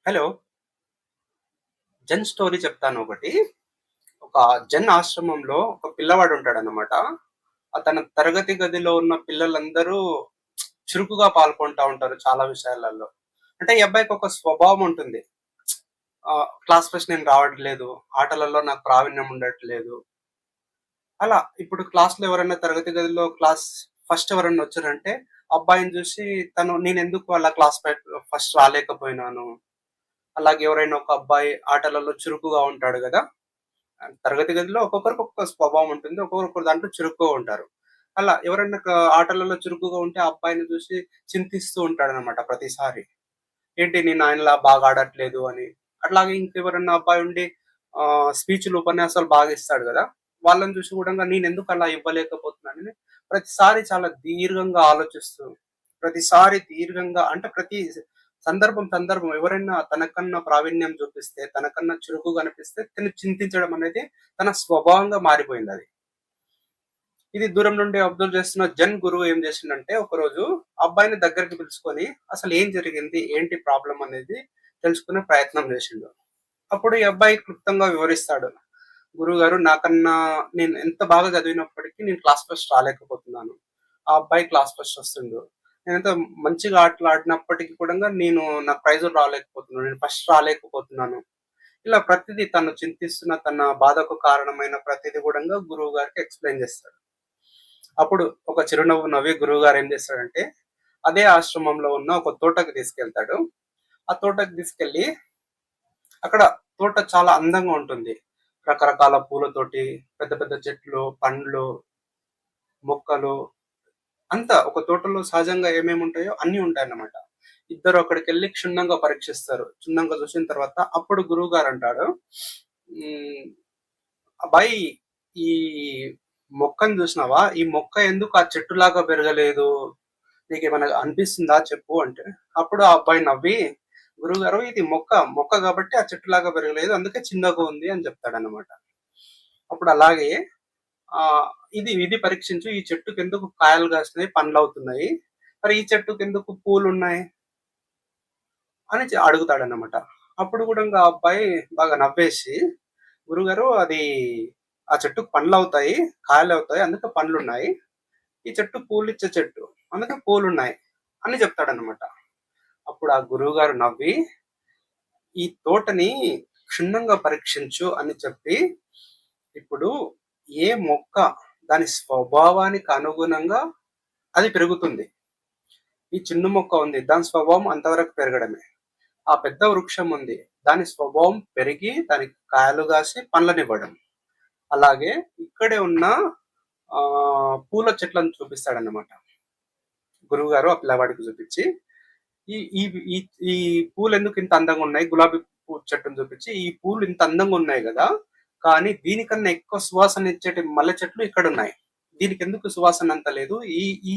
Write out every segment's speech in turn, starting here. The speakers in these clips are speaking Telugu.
హలో. జన్ స్టోరీ చెప్తాను ఒకటి. ఒక జన్ ఆశ్రమంలో ఒక పిల్లవాడు ఉంటాడనమాట. అతని తరగతి గదిలో ఉన్న పిల్లలందరూ చురుకుగా పాల్గొంటా ఉంటారు చాలా విషయాలలో. అంటే ఈ అబ్బాయికి ఒక స్వభావం ఉంటుంది. క్లాస్ ఫస్ట్ నేను రావట్లేదు, ఆటలలో నాకు ప్రావీణ్యం ఉండట్లేదు. అలా ఇప్పుడు క్లాస్‌లో ఎవరైనా తరగతి గదిలో క్లాస్ ఫస్ట్ ఎవరైనా వచ్చారంటే, అబ్బాయిని చూసి తను నేనెందుకు అలా ఫస్ట్ రాలేకపోయినాను. అలాగే ఎవరైనా ఒక అబ్బాయి ఆటలలో చురుకుగా ఉంటాడు గదా! తరగతి గదిలో ఒక్కొక్కరికి ఒక్కొక్క స్వభావం ఉంటుంది. ఒక్కొక్కరు దాంట్లో చురుకుగా ఉంటారు. అలా ఎవరైనా ఆటలలో చురుకుగా ఉంటే ఆ అబ్బాయిని చూసి చింతిస్తూ ఉంటాడనమాట ప్రతిసారి. ఏంటి నేను ఆయనలా బాగా ఆడట్లేదు అని. అట్లాగే ఇంకెవరన్నా అబ్బాయి ఉండి స్పీచ్‌లు, ఉపన్యాసాలు బాగా ఇస్తాడు గదా! వాళ్ళని చూసి గూడంగా నేనెందుకు అలా ఇవ్వలేకపోతున్నానని ప్రతిసారి చాలా దీర్ఘంగా ఆలోచిస్తూ, ప్రతిసారి దీర్ఘంగా అంటే ప్రతి సందర్భం ఎవరైనా తనకన్నా ప్రావీణ్యం చూపిస్తే, తనకన్నా చురుకుగా అనిపిస్తే తను చింతించడం అనేది తన స్వభావంగా మారిపోయిందది. ఇది దూరం నుండి అబ్జర్వ్ చేస్తున్న జన్ గురువు ఏం చేసిండంటే ఒకరోజు అబ్బాయిని దగ్గరికి పిలుచుకొని అసలు ఏం జరిగింది? ఏంటి ప్రాబ్లమ్ అనేది తెలుసుకునే ప్రయత్నం చేసిండు. అప్పుడు ఈ అబ్బాయి క్లుప్తంగా వివరిస్తాడు. గురువుగారు నాకన్నా నేను ఎంత బాగా చదివినప్పటికీ నేను క్లాస్ ఫస్ట్ రాలేకపోతున్నాను. ఆ అబ్బాయి క్లాస్ ఫస్ట్ వస్తుండు. నేనెంత మంచిగా ఆటలు ఆడినప్పటికి కూడంగా నాకు ప్రైజులు రాలేకపోతున్నాను. నేను ఫస్ట్ రాలేకపోతున్నాను. ఇలా ప్రతిదీ తను చింతిస్తున్న తన బాధకు కారణమైన ప్రతిది గూడంగా గురువుగారికి ఎక్స్‌ప్లెయిన్ చేస్తాడు. అప్పుడు ఒక చిరునవ్వు నవ్వి గురువుగారు ఏం చేస్తాడంటే, అదే ఆశ్రమంలో ఉన్న ఒక తోటకి తీసుకెళ్తాడు. ఆ తోటకి తీసుకెళ్ళి అక్కడ తోట చాలా అందంగా ఉంటుంది. రకరకాల పూలతోటి, పెద్ద పెద్ద చెట్లు, పండ్లు, మొక్కలు అంతా ఒక తోటలో సహజంగా ఏమేముంటాయో అన్నీ ఉంటాయన్నమాట. ఇద్దరు అక్కడికెళ్ళి క్షుణ్ణంగా పరీక్షిస్తారు. క్షుణ్ణంగా చూసిన తర్వాత అప్పుడు గురువుగారంటాడు, హ్మ్. "అబ్బాయి ఈ మొక్కని చూసినావా? ఈ మొక్క ఎందుకు ఆ చెట్టులాగా పెరగలేదు? నీకేమైనా అనిపిస్తుందా చెప్పు" అంటే, అప్పుడు ఆ అబ్బాయి నవ్వి, "గురువుగారు ఇది మొక్క కాబట్టి ఆ చెట్టులాగా పెరగలేదు. అందుకే చిన్నగా ఉంది" అని చెప్తాడన్నమాట. అప్పుడు అలాగే ఇది ఇది పరీక్షించు. ఈ చెట్టుకెందుకు కాయలు కాసినాయి, పండ్లవుతున్నాయి. మరి ఈ చెట్టుకెందుకు పూలున్నాయి అని అడుగుతాడన్నమాట. అప్పుడు కూడా ఇంగ ఆ అబ్బాయి బాగా నవ్వేసి, గురువుగారు అది ఆ చెట్టుకు పండ్లవుతాయి, కాయలవుతాయి. అందుకే పండ్లున్నాయి. ఈ చెట్టు పూలిచ్చే చెట్టు. అందుకే పూలున్నాయి అని చెప్తాడన్నమాట. అప్పుడు ఆ గురువుగారు నవ్వి, ఈ తోటని క్షుణ్ణంగా పరీక్షించు అని చెప్పి, ఇప్పుడు ఏ మొక్క దాని స్వభావానికి అనుగుణంగా అది పెరుగుతుంది. ఈ చిన్న మొక్క ఉంది. దాని స్వభావం అంతవరకు పెరగడమే. ఆ పెద్ద వృక్షం ఉంది. దాని స్వభావం పెరిగి దానికి కాయలు కాసి పండ్లనివ్వడం. అలాగే ఇక్కడే ఉన్న పూల చెట్లను చూపిస్తాడన్నమాట. గురువుగారు ఆ పిల్లవాడికి చూపించి, ఈ ఈ ఈ ఈ పూలెందుకు ఇంత అందంగా ఉన్నాయి? గులాబీ చెట్టుని చూపించి, ఈ పూలు ఇంత అందంగా ఉన్నాయి గదా! కానీ దీనికన్నా ఎక్కువ సువాసన ఇచ్చేటి మల్లె చెట్లు ఇక్కడున్నాయి. దీనికెందుకు సువాసన అంత లేదు? ఈ ఈ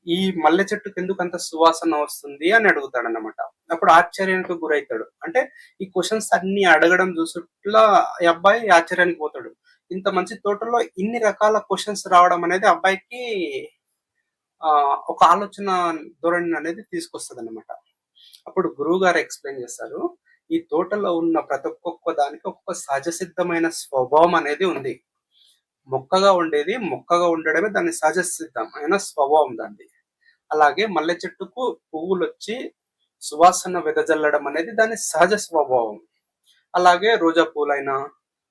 ఈ మల్లె చెట్టుకెందుకు అంత సువాసన వస్తుంది అని అడుగుతాడన్నమాట. అప్పుడు ఆశ్చర్యానికి గురైతాడు. అంటే ఈ క్వెషన్స్ అన్నీ అడగడం చూసుట్లా ఈ అబ్బాయి ఆశ్చర్యానికి పోతాడు. ఇంత మంచి తోటలో ఇన్ని రకాల క్వెషన్స్ రావడం అనేది అబ్బాయికి ఒక ఆలోచన ధోరణి అనేది తీసుకొస్తదన్నమాట. అప్పుడు గురువుగారు ఎక్స్‌ప్లెయిన్ చేస్తారు. ఈ తోటలో ఉన్న ప్రతి ఒక్కొక్క దానికి ఒక్కొక్క సహజ సిద్ధమైన స్వభావం అనేది ఉంది. మొక్కగా ఉండడమే దాని సహజ సిద్ధమైన స్వభావం దానిది. అలాగే మల్లె చెట్టుకు పువ్వులొచ్చి సువాసన వెదజల్లడం అనేది దాని సహజ స్వభావం. అలాగే రోజా పూలైనా,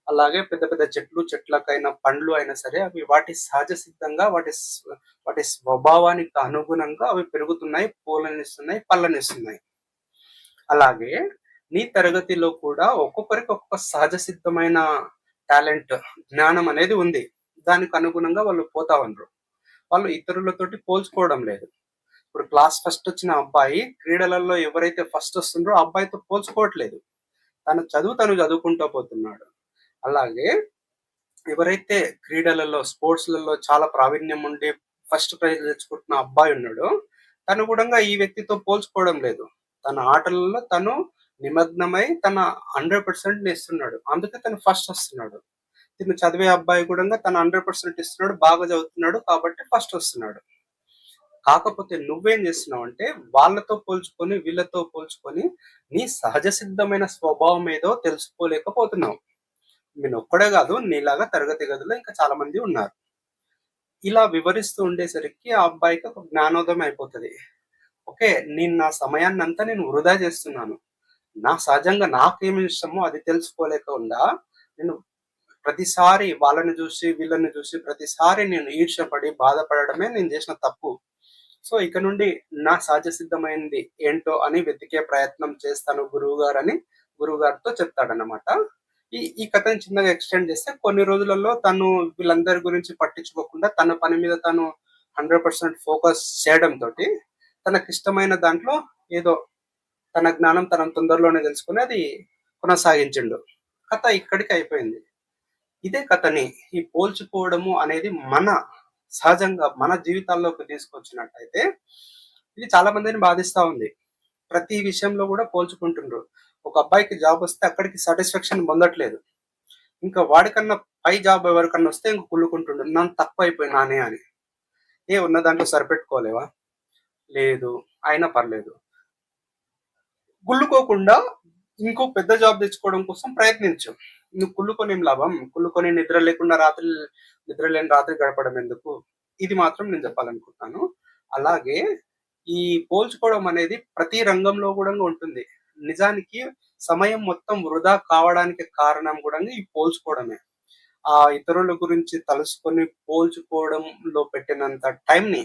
అలాగే పెద్ద పెద్ద చెట్లకైనా, పండ్లు అయినా సరే అవి వాటి సహజ సిద్ధంగా వాటి స్వభావానికి అనుగుణంగా అవి పెరుగుతున్నాయి, పూలనిస్తున్నాయి, పళ్ళనిస్తున్నాయి. అలాగే నీ తరగతిలో కూడా ఒక్కొక్కరికి ఒక్కొక్క సహజ సిద్ధమైన టాలెంట్, జ్ఞానం అనేది ఉంది. దానికి అనుగుణంగా వాళ్ళు పోతా ఉండ్రు. వాళ్ళు ఇతరులతోటి పోల్చుకోవడం లేదు. ఇప్పుడు క్లాస్ ఫస్ట్ వచ్చిన అబ్బాయి క్రీడలలో ఎవరైతే ఫస్ట్ వస్తుండ్రో ఆ అబ్బాయితో పోల్చుకోవట్లేదు. తను చదువుకుంటూ పోతున్నాడు. అలాగే ఎవరైతే క్రీడలలో, స్పోర్ట్స్‌లలో చాలా ప్రావీణ్యం ఉండి ఫస్ట్ ప్రైజ్ తెచ్చుకుంటున్న అబ్బాయి ఉన్నాడో, తను గూడంగా ఈ వ్యక్తితో పోల్చుకోవడం లేదు. తన ఆటలలో తను నిమగ్నమై తన 100% ఇస్తున్నాడు. అందుకే తను ఫస్ట్ వస్తున్నాడు. తిను చదివే అబ్బాయి గూడంగా తన 100% ఇస్తున్నాడు. బాగా చదువుతున్నాడు కాబట్టి ఫస్ట్ వస్తున్నాడు. కాకపోతే నువ్వేం చేస్తున్నావంటే వాళ్ళతో పోల్చుకొని, వీళ్ళతో పోల్చుకొని నీ సహజ సిద్ధమైన స్వభావం ఏదో తెలుసుకోలేకపోతున్నావు. నేనొక్కడే గాదు, నీలాగా తరగతి గదిలో ఇంకా చాలా మంది ఉన్నారు. ఇలా వివరిస్తూ ఉండేసరికి ఆ అబ్బాయికి ఒక జ్ఞానోదయం అయిపోతది. ఓకే. నా సమయాన్నంతా నేను వృధా చేస్తున్నాను. సహజంగా నాకేమి ఇష్టమో అది తెలుసుకోలేకుండా నేను ప్రతిసారి వాళ్ళని జూసి, వీళ్ళని జూసి ప్రతిసారి నేను ఈర్ష్యపడి, బాధపడడమే నేను జేసిన తప్పు. సో, ఇక నుండి నా సహజ సిద్ధమైంది ఏంటో అని వెతికే ప్రయత్నం చేస్తాను గురువుగారని గురువుగారితో చెప్తాడన్నమాట. ఈ ఈ కథని చిన్నగా ఎక్స్‌టెండ్ చేస్తే కొన్ని రోజులలో తను వీళ్ళందరి గురించి పట్టించుకోకుండా తన పని మీద తను 100% ఫోకస్ చేయడంతోటి తనకిష్టమైన దాంట్లో ఏదో తన జ్ఞానం తను తొందరలోనే తెలుసుకొని అది కొనసాగించిండు. కథ ఇక్కడికి అయిపోయింది. ఇదే కథని ఈ పోల్చుకోవడము అనేది సహజంగా మన జీవితాల్లోకి తీసుకొచ్చినట్టయితే ఇది చాలా మందిని బాధిస్తా ఉంది. ప్రతి విషయంలో కూడా పోల్చుకుంటుండ్రు. ఒక అబ్బాయికి జాబ్ వస్తే అక్కడికి సాటిస్ఫాక్షన్ పొందట్లేదు. ఇంకా వాడికన్నా పై జాబ్ ఎవరికన్నా వస్తే ఇంక కుళ్ళుకుంటుండు. నన్ను తక్కువ అయిపోయినానే అని. ఉన్న దాంట్లో సరిపెట్టుకోలేవా? లేదు. అయినా పర్లేదు. కుళ్ళుకోకుండా ఇంకో పెద్ద జాబ్ తెచ్చుకోవడం కోసం ప్రయత్నించు. నువ్వు కుళ్ళుకొని ఏం లాభం? కుళ్ళుకొని నిద్ర లేకుండా నిద్ర లేని రాత్రి గడపడం ఎందుకు? ఇది మాత్రం నేను చెప్పాలనుకుంటున్నాను. అలాగే ఈ పోల్చుకోవడం అనేది ప్రతి రంగంలో కూడా ఉంటుంది. నిజానికి సమయం మొత్తం వృధా కావడానికి కారణం కూడా ఈ పోల్చుకోవడమే. ఆ ఇతరుల గురించి తలుసుకొని పోల్చుకోవడంలో పెట్టినంత టైంని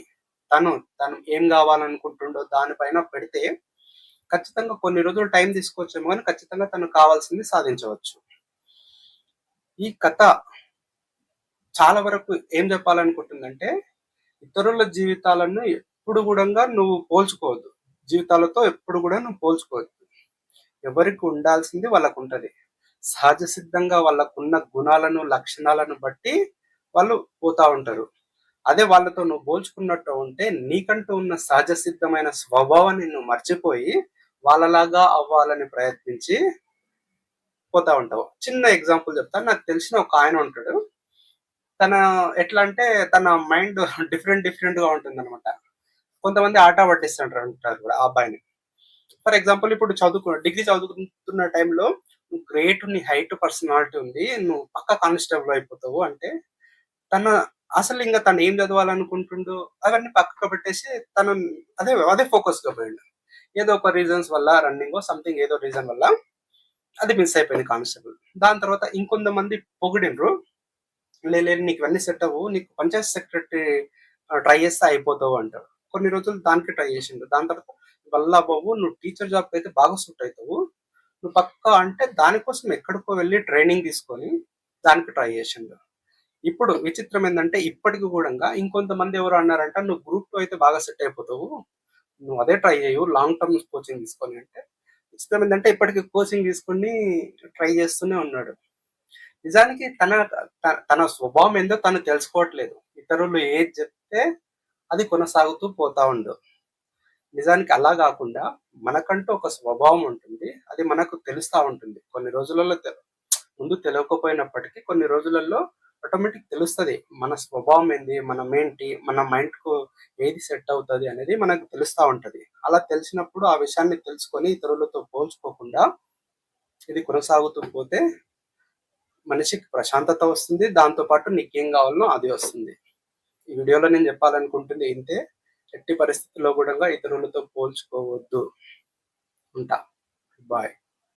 తను తను ఏం కావాలనుకుంటుండో దానిపైన పెడితే ఖచ్చితంగా కొన్ని రోజులు టైం తీసుకోవచ్చేమో కానీ ఖచ్చితంగా తనకు కావాల్సింది సాధించవచ్చు. ఈ కథ చాలా వరకు ఏం చెప్పాలనుకుంటుందంటే ఇతరుల జీవితాలను ఎప్పుడు కూడా నువ్వు పోల్చుకోవద్దు. జీవితాలతో ఎప్పుడు కూడా నువ్వు పోల్చుకోవద్దు. ఎవరికి ఉండాల్సింది వాళ్ళకు ఉంటది. సహజ సిద్ధంగా వాళ్ళకున్న గుణాలను, లక్షణాలను బట్టి వాళ్ళు పోతా ఉంటారు. అదే వాళ్ళతో నువ్వు పోల్చుకున్నట్టు ఉంటే నీకంటూ ఉన్న సహజ సిద్ధమైన స్వభావాన్ని నువ్వు మర్చిపోయి వాళ్ళలాగా అవ్వాలని ప్రయత్నించి పోతా ఉంటావు. చిన్న ఎగ్జాంపుల్ చెప్తాను. నాకు తెలిసిన ఒక ఆయన ఉంటాడు. తన ఎట్లా అంటే తన మైండ్ డిఫరెంట్ గా ఉంటుందన్నమాట. కొంతమంది ఆట పట్టిస్తుంటారు కూడా ఆ అబ్బాయిని. ఫర్ ఎగ్జాంపుల్ ఇప్పుడు డిగ్రీ చదువుకుంటున్న టైంలో నువ్వు గ్రేట్, నీ హైట్, పర్సనాలిటీ ఉంది, నువ్వు పక్కా కానిస్టేబుల్ అయిపోతావు అంటే తన అసలు ఇంకా తను ఏం చదవాలనుకుంటుండో అవన్నీ పక్కకు పెట్టేసి తను అదే ఫోకస్ గా పోయిండు. ఏదో ఒక రీజన్స్ వల్ల రన్నింగ్ సంథింగ్ ఏదో రీజన్ వల్ల అది మిస్ అయిపోయింది కానిస్టేబుల్. దాని తర్వాత ఇంకొంతమంది పొగిడిండ్రు, లేదు నీకు ఇవన్నీ సెట్ అవ్వు, నీకు పంచాయత్ సెక్రటరీ ట్రై చేస్తే అయిపోతావు అంటారు. కొన్ని రోజులు దానికి ట్రై చేసిండు. దాని తర్వాత వల్ల బాబు నువ్వు టీచర్ జాబ్ అయితే బాగా సూట్ అవుతావు, నువ్వు పక్కా అంటే దానికోసం ఎక్కడికో వెళ్ళి ట్రైనింగ్ తీసుకొని దానికి ట్రై చేసిండు. ఇప్పుడు విచిత్రం ఏంటంటే ఇప్పటికి కూడా ఇంకొంతమంది ఎవరు అన్నారంట నువ్వు గ్రూప్ అయితే బాగా సెట్ అయిపోతావు, నువ్వు అదే ట్రై చేయవు లాంగ్ టర్మ్ కోచింగ్ తీసుకొని అంటే. విచిత్రం ఏంటంటే ఇప్పటికి కోచింగ్ తీసుకుని ట్రై చేస్తూనే ఉన్నాడు. నిజానికి తన స్వభావం ఏందో తను తెలుసుకోవట్లేదు. ఇతరులు ఏది చెప్తే అది కొనసాగుతూ పోతా ఉండు. నిజానికి అలా కాకుండా మనకంటూ ఒక స్వభావం ఉంటుంది. అది మనకు తెలుస్తా ఉంటుంది. కొన్ని రోజులలో ముందు తెలియకపోయినప్పటికీ కొన్ని రోజులలో ఆటోమేటిక్ తెలుస్తుంది. మన స్వభావం ఏంది, మనం ఏంటి, మన మైండ్ కు ఏది సెట్ అవుతుంది అనేది మనకు తెలుస్తా ఉంటది. అలా తెలిసినప్పుడు ఆ విషయాన్ని తెలుసుకొని ఇతరులతో పోల్చుకోకుండా ఇది కొనసాగుతూ పోతే మనిషికి ప్రశాంతత వస్తుంది. దాంతో పాటు నీకేం కావాలనో అది వస్తుంది. ఈ వీడియోలో నేను చెప్పాలనుకుంటుంది ఇంతే. ఎట్టి పరిస్థితుల్లో కూడా ఇతరులతో పోల్చుకోవద్దు. ఉంటా. బాయ్.